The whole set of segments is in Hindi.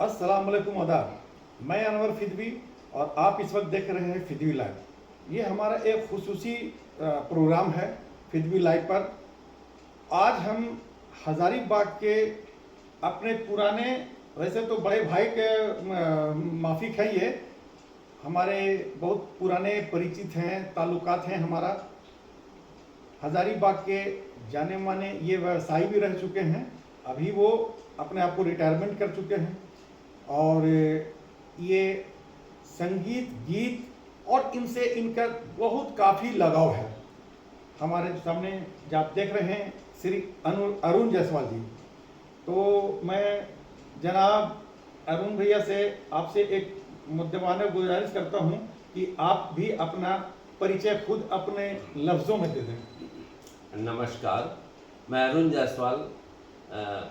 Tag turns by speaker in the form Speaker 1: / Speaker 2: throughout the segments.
Speaker 1: अस्सलाम वालेकुम आदाब। मैं अनवर फिदवी और आप इस वक्त देख रहे हैं फिदवी लाइव। ये हमारा एक खुसूसी प्रोग्राम है फिदवी लाइव पर। आज हम हज़ारीबाग के अपने पुराने, वैसे तो बड़े भाई के माफिक है, ये हमारे बहुत पुराने परिचित हैं, ताल्लुकात हैं हमारा। हज़ारीबाग के जाने माने ये व्यवसायी भी रह चुके हैं, अभी वो अपने आप को रिटायरमेंट कर चुके हैं। और ये संगीत, गीत और इनसे इनका बहुत काफ़ी लगाव है। हमारे सामने जो आप देख रहे हैं श्री अरुण जायसवाल जी। तो मैं जनाब अरुण भैया से आपसे एक मुद्दबाना गुजारिश करता हूं कि आप भी अपना परिचय खुद अपने लफ्ज़ों में दे दें।
Speaker 2: नमस्कार, मैं अरुण जायसवाल।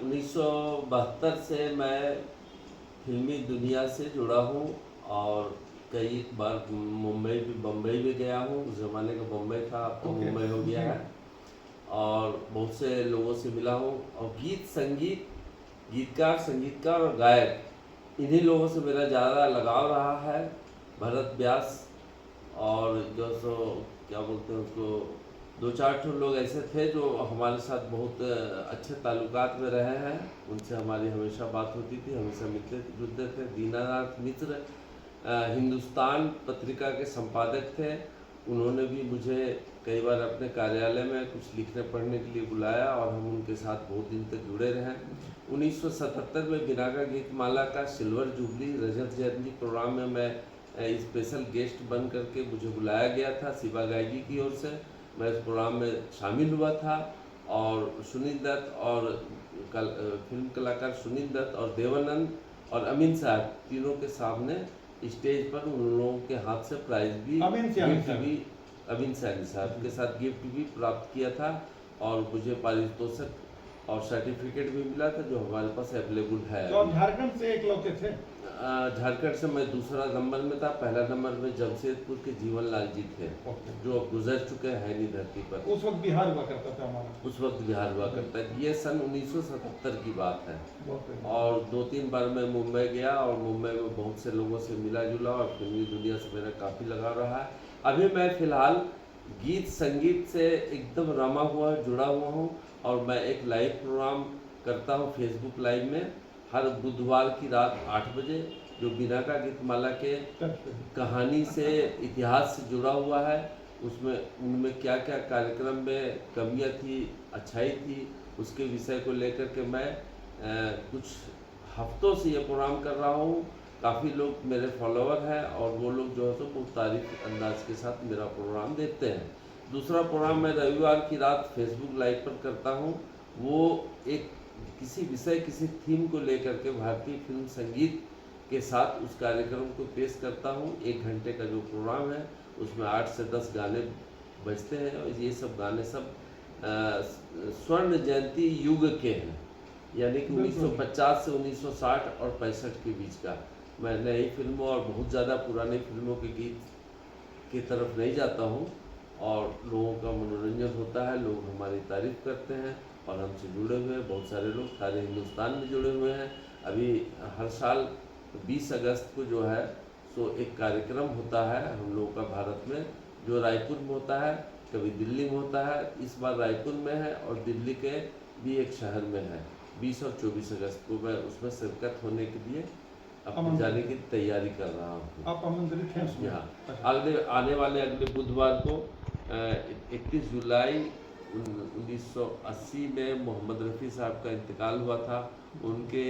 Speaker 2: 1972 से मैं फिल्मी दुनिया से जुड़ा हूँ और कई बार मुंबई भी, बम्बई भी गया हूँ। उस ज़माने का बम्बई था, अब तो मुंबई हो गया है। और बहुत से लोगों से मिला हूँ और गीतकार, संगीतकार और गायक, इन्हीं लोगों से मेरा ज़्यादा लगाव रहा है। भरत व्यास और जो सो क्या बोलते हैं उसको, दो चार ठो लोग ऐसे थे जो हमारे साथ बहुत अच्छे ताल्लुकात में रहे हैं। उनसे हमारी हमेशा बात होती थी, हमेशा मिलते जुलते थे। दीनानाथ मिश्र हिंदुस्तान पत्रिका के संपादक थे, उन्होंने भी मुझे कई बार अपने कार्यालय में कुछ लिखने पढ़ने के लिए बुलाया और हम उनके साथ बहुत दिन तक जुड़े रहे। 1977 में बिनाका गीतमाला का सिल्वर जुबली रजत जयंती प्रोग्राम में मैं स्पेशल गेस्ट बन करके मुझे बुलाया गया था शिवा गायगी की ओर से। मैं इस प्रोग्राम में शामिल हुआ था और सुनील दत्त और फिल्म कलाकार सुनील दत्त और देवानंद और अमीन साहब तीनों के सामने स्टेज पर उन लोगों के हाथ से प्राइज भी, अमीन सैनी साहब के साथ गिफ्ट भी प्राप्त किया था और मुझे पारितोषिक और सर्टिफिकेट भी मिला था जो हमारे पास अवेलेबल है।
Speaker 1: तो झारखंड से इकलौते थे?
Speaker 2: झारखंड से मैं दूसरा नंबर में था। पहला नंबर में जमशेदपुर के जीवन लाल जी थे जो अब गुजर चुके हैं नहीं धरती पर।
Speaker 1: उस वक्त बिहार हुआ करता था हमारा।
Speaker 2: उस वक्त बिहार हुआ करता है। ये सन 1977 की बात है। और 2-3 बार मैं मुंबई गया और मुंबई में बहुत से लोगों से मिला जुला और फिल्मी दुनिया से मेरा काफ़ी लगाव रहा है। अभी मैं फ़िलहाल गीत संगीत से एकदम रमा हुआ जुड़ा हुआ हूँ और मैं एक लाइव प्रोग्राम करता हूँ फेसबुक लाइव में हर बुधवार की रात 8 बजे, जो बिनाका गीतमाला के कहानी से, इतिहास से जुड़ा हुआ है। उसमें उनमें क्या क्या कार्यक्रम में कमियां थी, अच्छाई थी, उसके विषय को लेकर के मैं कुछ हफ्तों से ये प्रोग्राम कर रहा हूँ। काफ़ी लोग मेरे फॉलोअर हैं और वो लोग जो है तो बहुत तारीफ अंदाज के साथ मेरा प्रोग्राम देखते हैं। दूसरा प्रोग्राम मैं रविवार की रात फेसबुक लाइव पर करता हूँ। वो एक किसी विषय, किसी थीम को लेकर के भारतीय फिल्म संगीत के साथ उस कार्यक्रम को पेश करता हूँ। 1 घंटे का जो प्रोग्राम है उसमें 8 से 10 गाने बजते हैं और ये सब गाने सब स्वर्ण जयंती युग के हैं, यानी कि 1950 से 1960 और 65 के बीच का। मैं नई फिल्मों और बहुत ज़्यादा पुरानी फिल्मों के गीत की तरफ नहीं जाता हूँ और लोगों का मनोरंजन होता है, लोग हमारी तारीफ करते हैं और हमसे जुड़े हुए हैं। बहुत सारे लोग सारे हिंदुस्तान में जुड़े हुए हैं। अभी हर साल 20 अगस्त को जो है सो एक कार्यक्रम होता है हम लोगों का भारत में, जो रायपुर में होता है, कभी दिल्ली में होता है। इस बार रायपुर में है और दिल्ली के भी एक शहर में है। 20 और 24 अगस्त को मैं उसमें शिरकत होने के लिए अपने जाने की तैयारी कर रहा हूँ।
Speaker 1: आप आमंत्रित हैं उसमें?
Speaker 2: हाँ, आने वाले अगले बुधवार को 31 जुलाई 1980 में मोहम्मद रफ़ी साहब का इंतकाल हुआ था। उनके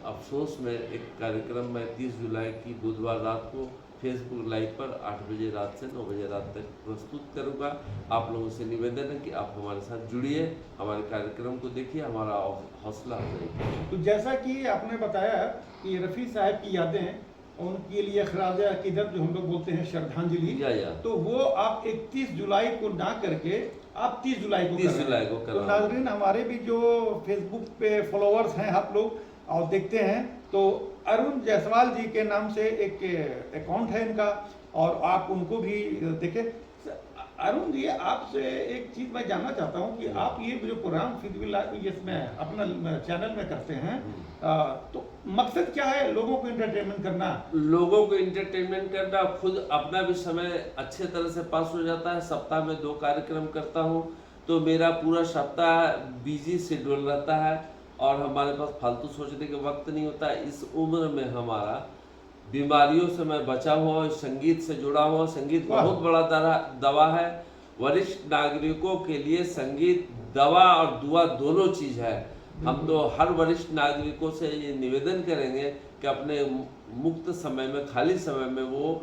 Speaker 2: अफसोस में एक कार्यक्रम मैं 30 जुलाई की बुधवार रात को फेसबुक लाइव पर 8 बजे रात से 9 बजे रात तक प्रस्तुत करूंगा। आप लोगों से निवेदन है कि आप हमारे साथ जुड़िए, हमारे कार्यक्रम को देखिए, हमारा हौसला अफजाई।
Speaker 1: तो जैसा कि आपने बताया कि रफ़ी साहब की यादें, उनके लिए खराज अकीदत जो हम लोग बोलते हैं श्रद्धांजलि, तो वो आप 31 जुलाई को ना करके आप 30 जुलाई को कर। तो नाज़रीन, हमारे भी जो फेसबुक पे फॉलोअर्स हैं आप लोग और देखते हैं, तो अरुण जायसवाल जी के नाम से एक अकाउंट है इनका और आप उनको भी देखें। अरुण जी, आपसे एक चीज मैं जानना चाहता हूँ कि आप ये जो प्रोग्राम फिल्मी लाइव इसमें अपना चैनल में करते हैं, तो मकसद क्या है? लोगों को एंटरटेनमेंट करना?
Speaker 2: लोगों को इंटरटेनमेंट करना, खुद अपना भी समय अच्छे तरह से पास हो जाता है। सप्ताह में 2 कार्यक्रम करता हूँ, तो मेरा पूरा सप्ताह बिजी शेड्यूल रहता है और हमारे पास फालतू सोचने के वक्त नहीं होता है। इस उम्र में हमारा बीमारियों से मैं बचा हुआ हूँ, संगीत से जुड़ा हुआ। संगीत बहुत बड़ा दवा है। वरिष्ठ नागरिकों के लिए संगीत दवा और दुआ दोनों चीज है। हम तो हर वरिष्ठ नागरिकों से ये निवेदन करेंगे कि अपने मुक्त समय में, खाली समय में वो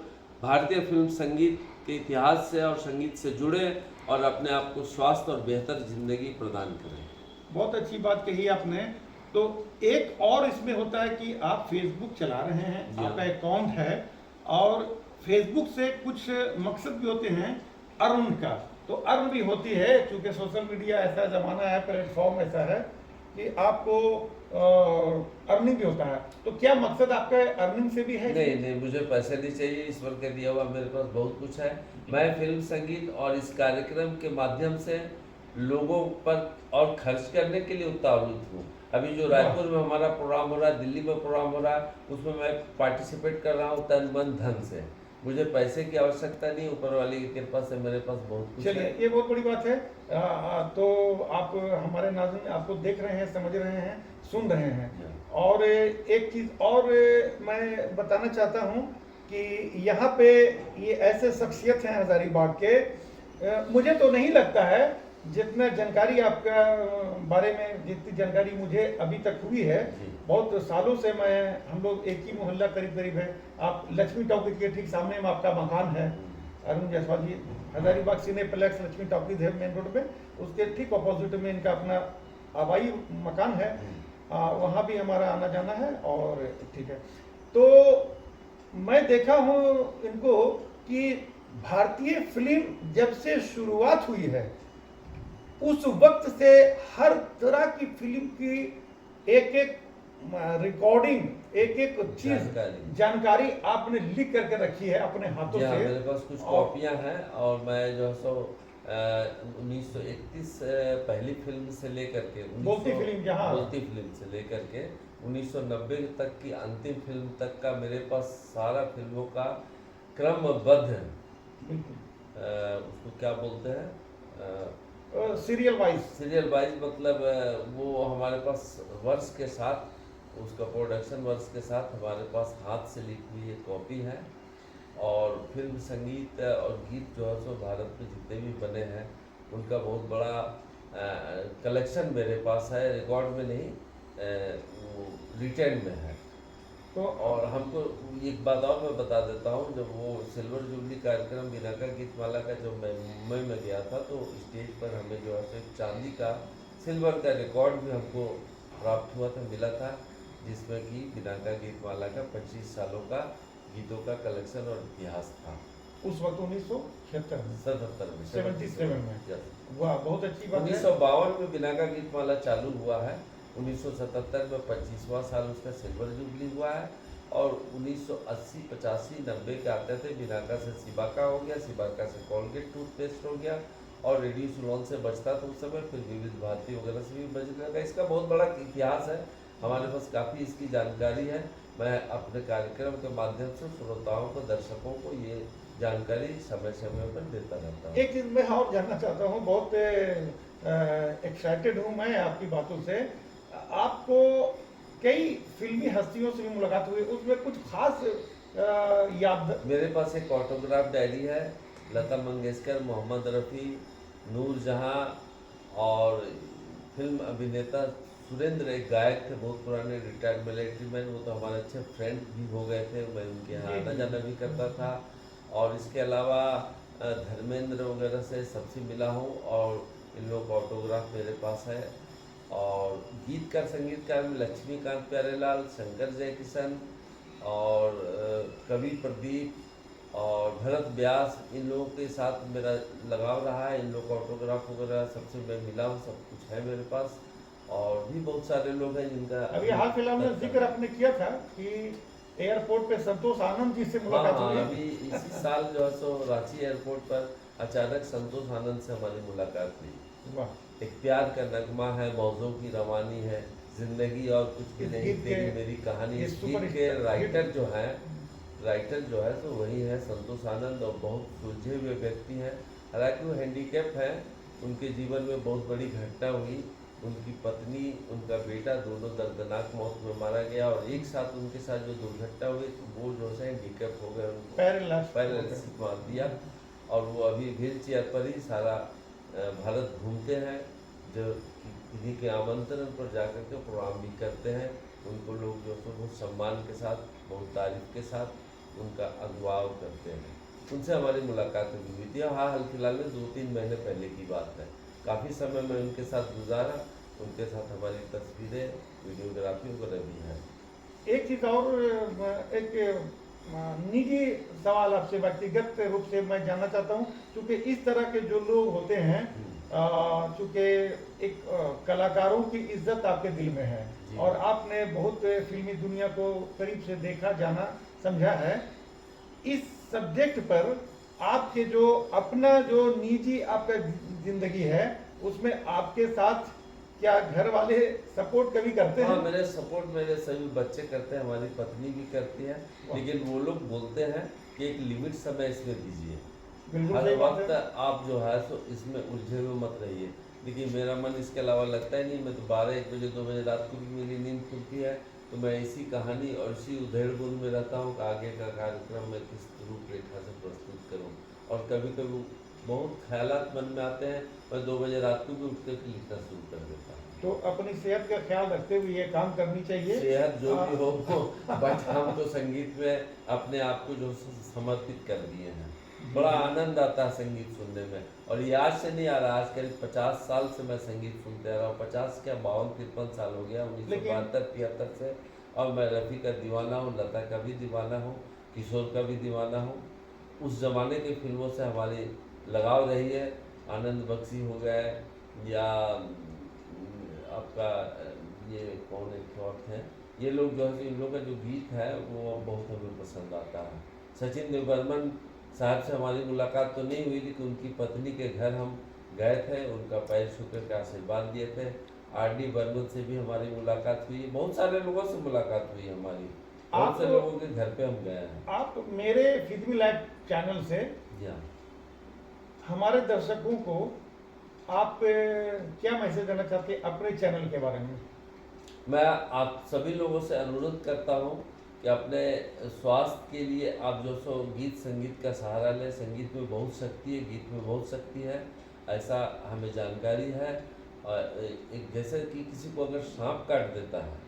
Speaker 2: भारतीय फिल्म संगीत के इतिहास से और संगीत से जुड़े और अपने आप को स्वास्थ्य और बेहतर जिंदगी प्रदान करें।
Speaker 1: बहुत अच्छी बात कही आपने। तो एक और इसमें होता है कि आप फेसबुक चला रहे हैं, आपका अकाउंट है, और फेसबुक से कुछ मकसद भी होते हैं अर्न का, तो अर्न भी होती है, क्योंकि सोशल मीडिया ऐसा ज़माना है, प्लेटफॉर्म ऐसा है कि आपको अर्निंग भी होता है। तो क्या मकसद आपका अर्निंग से भी है?
Speaker 2: नहीं नहीं, मुझे पैसे नहीं चाहिए, ईश्वर के दिया हुआ मेरे पास बहुत कुछ है। मैं फिल्म संगीत और इस कार्यक्रम के माध्यम से लोगों पर और खर्च करने के लिए उतावलित हूँ। अभी जो रायपुर में हमारा प्रोग्राम हो रहा है, दिल्ली में प्रोग्राम हो रहा है, उसमें मैं पार्टिसिपेट कर रहा हूँ तन मन धन से। मुझे पैसे की आवश्यकता नहीं, ऊपर वाले की कृपा से मेरे पास बहुत कुछ है।
Speaker 1: चलिए, ये बहुत बड़ी बात है। तो आप, हमारे नाज़रीन आपको देख रहे हैं, समझ रहे हैं, सुन रहे हैं। और एक चीज़ और मैं बताना चाहता हूँ कि यहाँ पे ये ऐसे शख्सियत हैं हज़ारीबाग के, मुझे तो नहीं लगता है जितना जानकारी आपका बारे में, जितनी जानकारी मुझे अभी तक हुई है, बहुत सालों से हम लोग एक ही मोहल्ला करीब करीब है। आप लक्ष्मी टॉकीज के ठीक सामने में आपका मकान है, अरुण जायसवाल जी। हजारीबाग सिनेप्लेक्स लक्ष्मी टॉकीज है मेन रोड पे, उसके ठीक अपोजिट में इनका अपना आबाई मकान है। वहाँ भी हमारा आना जाना है। और ठीक है, तो मैं देखा हूँ इनको कि भारतीय फिल्म जब से शुरुआत हुई है, उस वक्त से हर तरह की फिल्म की एक एक रिकॉर्डिंग, एक एक चीज जानकारी आपने लिख करके रखी है अपने हाथों से।
Speaker 2: मेरे पास कुछ कॉपियां हैं, और मैं जो है सो 1931 पहली फिल्म से लेकर के
Speaker 1: बोलती फिल्म
Speaker 2: से लेकर के 1990 तक की अंतिम फिल्म तक का मेरे पास सारा फिल्मों का क्रमबद्ध है। उसको क्या बोलते हैं,
Speaker 1: सीरियल वाइज,
Speaker 2: मतलब वो हमारे पास वर्ष के साथ, उसका प्रोडक्शन वर्ष के साथ हमारे पास हाथ से लिखी हुई एक कॉपी है। और फिल्म संगीत और गीत जो है सो भारत में जितने भी बने हैं उनका बहुत बड़ा कलेक्शन मेरे पास है, रिकॉर्ड में नहीं, रिटेन में है। तो और हमको एक बात और मैं बता देता हूँ, जब वो सिल्वर जुबली कार्यक्रम बिनाका गीतमाला का जब मैं मुंबई में गया था, तो स्टेज पर हमें जो है सो एक चांदी का, सिल्वर का रिकॉर्ड भी हमको प्राप्त हुआ था, मिला था, जिसमें कि बिनाका गीतमाला का 25 सालों का गीतों का कलेक्शन और इतिहास था।
Speaker 1: उस वक्त 1977 में 77 में। वाह, बहुत अच्छी बात है।
Speaker 2: 1952 में बिनाका गीतमाला चालू हुआ है, 1977 में 25वां साल उसका सिल्वर जुबली हुआ है, और 1980, 85, 90 के आते थे, बिनाका से सिबाका हो गया, सिबाका से कॉलगेट टूथपेस्ट हो गया, और रेडियो सुलोन से बचता था उस समय, फिर विविध भारती वगैरह से भी बजने लगा। इसका बहुत बड़ा इतिहास है, हमारे पास काफ़ी इसकी जानकारी है। मैं अपने कार्यक्रम के माध्यम से श्रोताओं को, दर्शकों को ये जानकारी समय समय पर देता रहता हूँ।
Speaker 1: एक चीज़ मैं और जानना चाहता हूँ, बहुत एक्साइटेड हूँ मैं आपकी बातों से। आपको कई फिल्मी हस्तियों से भी मुलाकात हुई, उसमें कुछ खास याद?
Speaker 2: मेरे पास एक ऑटोग्राफ डायरी है, लता मंगेशकर, मोहम्मद रफ़ी, नूरजहां, और फिल्म अभिनेता सुरेंद्र, एक गायक थे बहुत पुराने, रिटायर्ड मिलिट्री मैन, वो तो हमारे अच्छे फ्रेंड भी हो गए थे, मैं उनके यहाँ आना जाना भी करता था। और इसके अलावा धर्मेंद्र वगैरह से सबसे मिला हूँ, और इन लोगों का ऑटोग्राफ मेरे पास है। और गीतकार संगीतकार में लक्ष्मीकांत प्यारेलाल, शंकर जयकिशन, और कवि प्रदीप और भरत व्यास, इन लोगों के साथ मेरा लगाव रहा है। इन लोगों का ऑटोग्राफ वगैरह सबसे मैं मिला हूँ, सब कुछ है मेरे पास। और भी बहुत सारे लोग हैं जिनका
Speaker 1: अभी हाल फिलहाल में जिक्र आपने किया था कि एयरपोर्ट पे संतोष आनंद जी से मुलाकात हुई।
Speaker 2: अभी इसी साल जो है सो रांची एयरपोर्ट पर अचानक संतोष आनंद से हमारी मुलाकात हुई।
Speaker 1: वाह।
Speaker 2: एक प्यार का नगमा है, मौजों की रवानी है, जिंदगी और कुछ भी
Speaker 1: इस
Speaker 2: नहीं,
Speaker 1: गीत
Speaker 2: तेरी
Speaker 1: के-
Speaker 2: मेरी कहानी।
Speaker 1: ये
Speaker 2: इस
Speaker 1: सुपर
Speaker 2: गीत के
Speaker 1: हिट-
Speaker 2: राइटर जो है तो वही है संतोष आनंद, और बहुत सुलझे हुए व्यक्ति हैं। हालांकि वो हैंडीकैप हैं, उनके जीवन में बहुत बड़ी घटना हुई। उनकी पत्नी, उनका बेटा दोनों दर्दनाक मौत में मारा गया, और एक साथ उनके साथ जो दुर्घटना हुई तो वो जो है हैंडीकैप हो गए, उनको पैरालिसिस मार दिया। और वो अभी व्हील चेयर पर ही सारा भारत घूमते हैं, जो किन्हीं के आमंत्रण पर जाकर के प्रोग्राम भी करते हैं। उनको लोग जो है बहुत सम्मान के साथ, बहुत तारीफ के साथ उनका अगुवाव करते हैं। उनसे हमारी मुलाकात भी हुई थी। हाँ, हाल फिलहाल में 2-3 महीने पहले की बात है। काफ़ी समय मैं उनके साथ गुजारा, उनके साथ हमारी तस्वीरें, वीडियोग्राफी वगैरह भी है।
Speaker 1: एक चीज और, एक निजी सवाल आपसे व्यक्तिगत रूप से मैं जानना चाहता हूँ, क्योंकि इस तरह के जो लोग होते हैं, चूँकि एक कलाकारों की इज्जत आपके दिल में है
Speaker 2: जी।
Speaker 1: और आपने बहुत फिल्मी दुनिया को करीब से देखा, जाना, समझा है। इस सब्जेक्ट पर आपके जो अपना जो निजी आपका जिंदगी है, उसमें आपके साथ क्या घर वाले सपोर्ट कभी करते
Speaker 2: हाँ,
Speaker 1: हैं?
Speaker 2: मेरे सपोर्ट मेरे सभी बच्चे करते हैं, हमारी पत्नी भी करती है। लेकिन वो लोग बोलते हैं कि एक लिमिट समय इसमें दीजिए,
Speaker 1: बिल्कुल
Speaker 2: हर
Speaker 1: सही बात
Speaker 2: वक्त
Speaker 1: है।
Speaker 2: आप जो है सो इसमें उलझे हुए मत रहिए। देखिए, मेरा मन इसके अलावा लगता ही नहीं। मैं तो 12-1 बजे 2 बजे रात को भी मेरी नींद खुलती है, तो मैं इसी कहानी और इसी उधेड़-बुन में रहता हूँ कि आगे का कार्यक्रम मैं किस रूपरेखा से प्रस्तुत करूँ। और कभी कभी बहुत ख्यालात मन में आते हैं, मैं 2 बजे रात को भी उठ कर के लिखना शुरू कर देता हूँ।
Speaker 1: तो अपनी सेहत का ख्याल रखते हुए ये काम करनी चाहिए।
Speaker 2: सेहत जो भी हो, बट हम तो संगीत में अपने आप को जो समर्पित कर दिए हैं। बड़ा आनंद आता है संगीत सुनने में, और ये आज से नहीं आ रहा, आज करीब 50 साल से मैं संगीत सुनते आ रहा हूँ। 50 क्या 52-53 साल हो गया, 1972-73 से। और मैं रफ़ी का दीवाना हूँ, लता का भी दीवाना हूँ, किशोर का भी दीवाना हूँ। उस जमाने की फिल्मों से हमारी लगाव रही है। आनंद बख्शी हो गए, या आपका ये कौन एक शॉट है, ये लोग जो है, इन लोगों का जो गीत है वो बहुत हमें पसंद आता है। सचिन देव साहब से हमारी मुलाकात तो नहीं हुई, लेकिन उनकी पत्नी के घर हम गए थे, उनका पैर छू के आशीर्वाद दिए थे। आर.डी. बर्मन से भी हमारी मुलाकात हुई। बहुत सारे लोगों से मुलाकात हुई हमारी, बहुत से लोगों के घर पे हम गए हैं।
Speaker 1: आप मेरे फिल्मी लाइफ चैनल से
Speaker 2: जी हाँ।
Speaker 1: हमारे दर्शकों को आप क्या मैसेज देना चाहते हैं अपने चैनल के बारे में?
Speaker 2: मैं आप सभी लोगों से अनुरोध करता हूँ कि अपने स्वास्थ्य के लिए आप जो सो गीत संगीत का सहारा लें। संगीत में बहुत शक्ति है, गीत में बहुत शक्ति है, ऐसा हमें जानकारी है। और एक जैसे कि किसी को अगर सांप काट देता है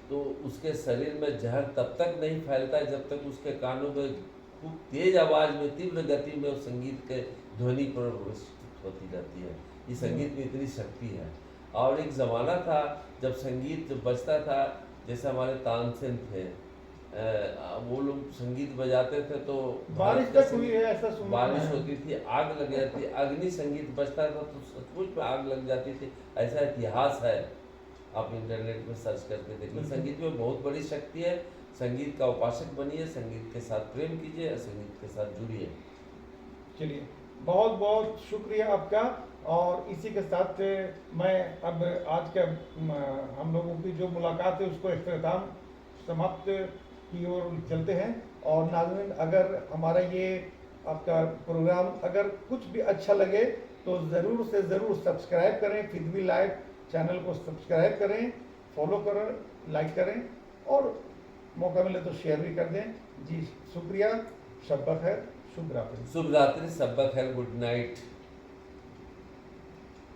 Speaker 2: तो उसके शरीर में जहर तब तक नहीं फैलता है जब तक उसके कानों में खूब तेज आवाज़ में, तीव्र गति में उस संगीत के ध्वनि प्रविष्ट होती रहती है। ये संगीत में इतनी शक्ति है। और एक ज़माना था जब संगीत जब बजता था, जैसे हमारे तानसेन थे, वो लोग संगीत बजाते थे तो
Speaker 1: बारिश तक हुई है, ऐसा सुना
Speaker 2: बारिश
Speaker 1: है।
Speaker 2: होती थी, आग लग जाती, अग्नि संगीत बजता था तो सचमुच में आग लग जाती थी। ऐसा इतिहास है, आप इंटरनेट में सर्च करके देखिए। संगीत में बहुत बड़ी शक्ति है। संगीत का उपासक बनिए, संगीत के साथ प्रेम कीजिए, संगीत के साथ जुड़िए।
Speaker 1: चलिए, बहुत बहुत शुक्रिया आपका। और इसी के साथ मैं अब आज का हम लोगों की जो मुलाकात है उसको इख्तिताम समाप्त की ओर चलते हैं। और नाज़रीन, अगर हमारा ये आपका प्रोग्राम अगर कुछ भी अच्छा लगे तो ज़रूर से ज़रूर सब्सक्राइब करें। फिल्मी लाइव चैनल को सब्सक्राइब करें, फॉलो करें, लाइक करें, और मौका मिले तो शेयर भी कर दें। जी शुक्रिया, शब बखैर, शुभ रात्रि।
Speaker 2: शुभ रात्रि, शब बखैर, गुड नाइट।